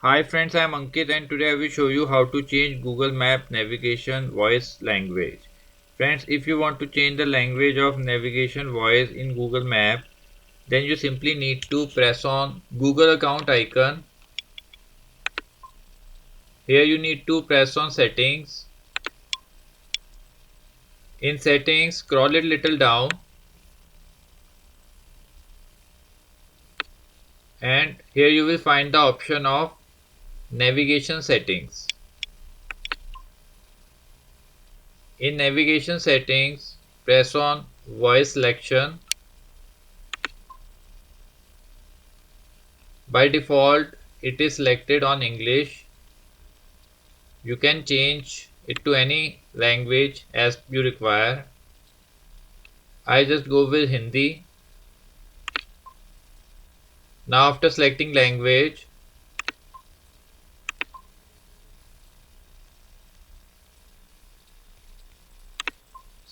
Hi friends, I am Ankit and today I will show you how to change Google Map navigation voice language. Friends, if you want to change the language of navigation voice in Google Map, then you simply need to press on Google account icon. Here you need to press on settings. In settings, scroll it little down and here you will find the option of navigation settings. In navigation settings, press on voice selection. By default, it is selected on English. You can change it to any language as you require. I just go with Hindi. Now after selecting language,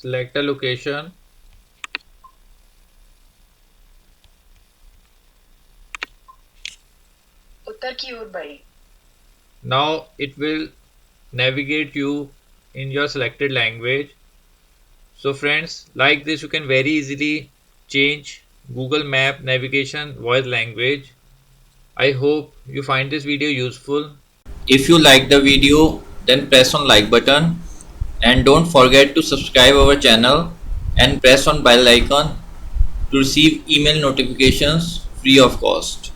select a location. उत्तर की ओर बढ़ें। Now it will navigate you in your selected language. So friends, like this you can very easily change Google Map navigation voice language. I hope you find this video useful. If you like the video, then press on like button and don't forget to subscribe our channel and press on bell icon to receive email notifications free of cost.